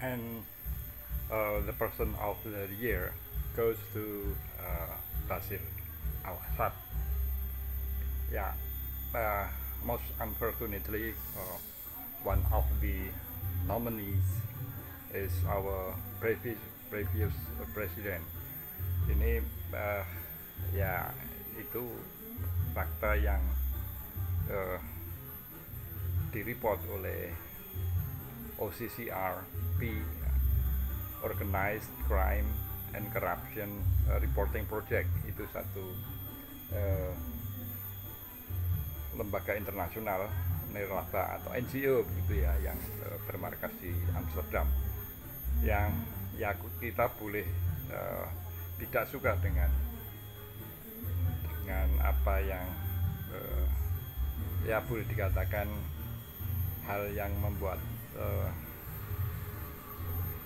and the person of the year goes to Basil Al-Assad. Yeah, most unfortunately, one of the nominees is our previous president. Ini ya itu fakta yang direport oleh OCCRP, Organized Crime and Corruption Reporting Project. Itu satu lembaga internasional nirlaba atau NGO begitu ya, yang bermarkas di Amsterdam, yang ya kita boleh tidak suka dengan apa yang ya boleh dikatakan hal yang membuat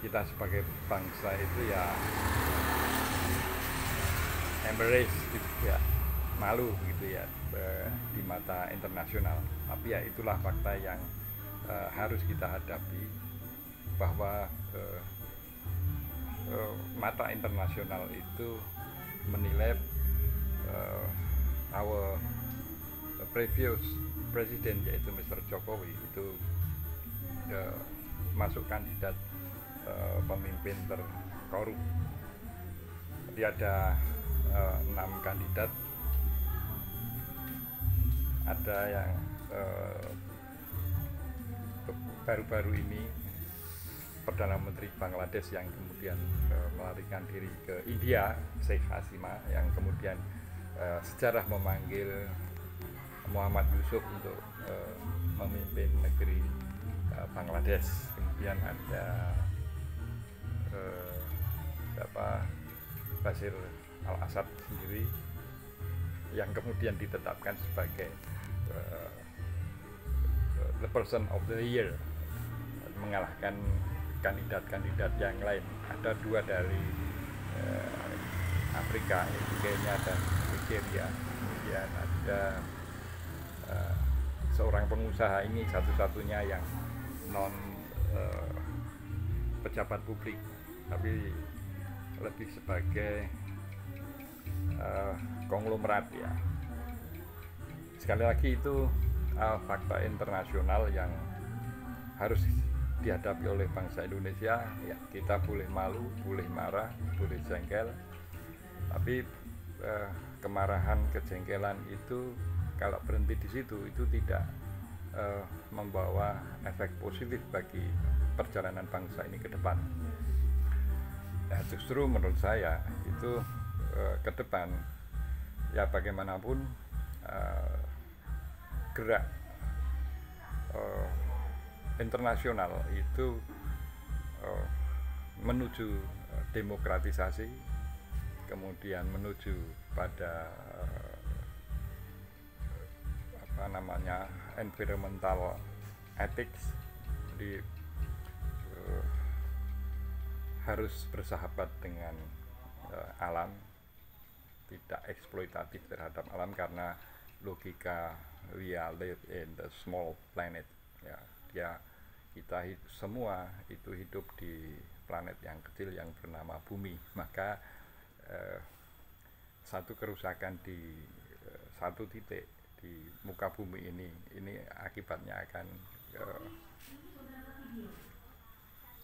kita sebagai bangsa itu ya embrace gitu ya, malu gitu ya di mata internasional. Tapi ya itulah fakta yang harus kita hadapi, bahwa mata internasional itu menilai our previous president, yaitu Mr. Jokowi, itu masuk kandidat pemimpin terkorup. Jadi ada 6 kandidat. Ada yang baru-baru ini Perdana Menteri Bangladesh yang kemudian melarikan diri ke India, Sheikh Hasina, yang kemudian sejarah memanggil Muhammad Yusuf untuk memimpin negeri Bangladesh. Kemudian ada Bashir Al-Assad sendiri yang kemudian ditetapkan sebagai the person of the year, mengalahkan kandidat-kandidat yang lain. Ada 2 dari Afrika, yaitu Kenya dan Nigeria. Kemudian ada seorang pengusaha, ini satu-satunya yang non pejabat publik, tapi lebih sebagai konglomerat ya. Sekali lagi itu fakta internasional yang harus dihadapi oleh bangsa Indonesia. Ya, kita boleh malu, boleh marah, boleh jengkel, tapi kemarahan, kejengkelan itu kalau berhenti di situ itu tidak membawa efek positif bagi perjalanan bangsa ini ke depan. Nah, justru menurut saya itu ke depan ya bagaimanapun gerak internasional itu menuju demokratisasi, kemudian menuju pada environmental ethics. Jadi harus bersahabat dengan alam, tidak eksploitatif terhadap alam, karena logika we are live in the small planet ya, kita semua itu hidup di planet yang kecil yang bernama bumi. Maka satu kerusakan di satu titik di muka bumi ini akibatnya akan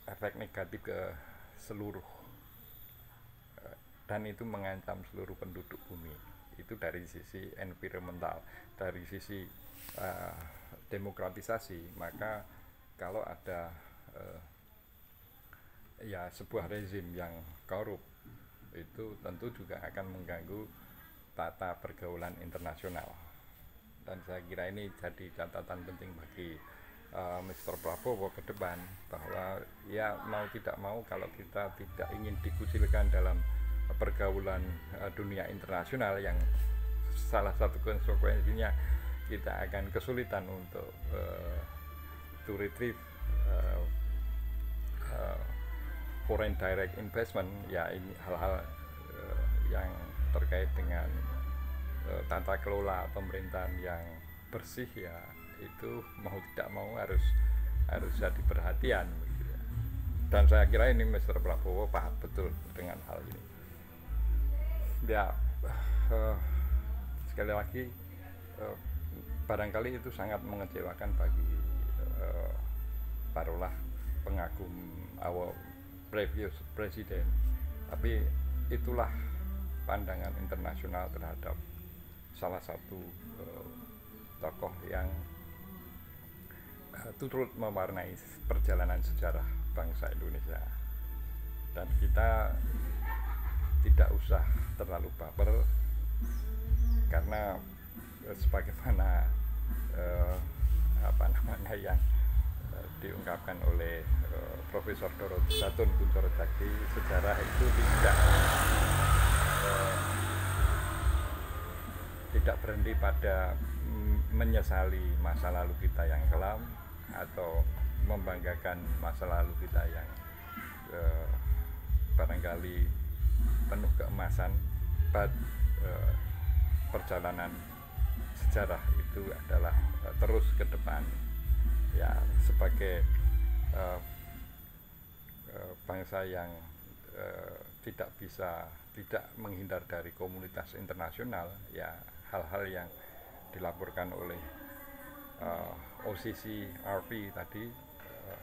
efek negatif ke seluruh, dan itu mengancam seluruh penduduk bumi. Itu dari sisi environmental. Dari sisi demokratisasi, maka kalau ada ya sebuah rezim yang korup, itu tentu juga akan mengganggu tata pergaulan internasional. Dan saya kira ini jadi catatan penting bagi Mr. Prabowo ke depan, bahwa ya mau tidak mau, kalau kita tidak ingin dikucilkan dalam pergaulan dunia internasional, yang salah satu konsekuensinya kita akan kesulitan untuk to retrieve foreign direct investment. Ya, ini hal-hal yang terkait dengan tata kelola pemerintahan yang bersih, ya itu mau tidak mau harus jadi perhatian begitu ya. Dan saya kira ini Mr. Prabowo paham betul dengan hal ini. Ya, sekali lagi barangkali itu sangat mengecewakan bagi taruhlah pengagum previous presiden, tapi itulah pandangan internasional terhadap salah satu tokoh yang turut mewarnai perjalanan sejarah bangsa Indonesia. Dan kita tidak usah terlalu baper, karena sebagaimana yang diungkapkan oleh Profesor Dorothy Satun Kuncoro Sakti, sejarah itu tidak berhenti pada menyesali masa lalu kita yang kelam atau membanggakan masa lalu kita yang barangkali penuh keemasan. Perjalanan sejarah itu adalah terus ke depan, ya, sebagai bangsa yang tidak menghindar dari komunitas internasional. Ya, hal-hal yang dilaporkan oleh OCC RP tadi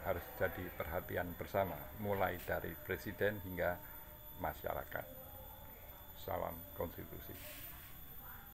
harus jadi perhatian bersama, mulai dari presiden hingga masyarakat. Salam konstitusi.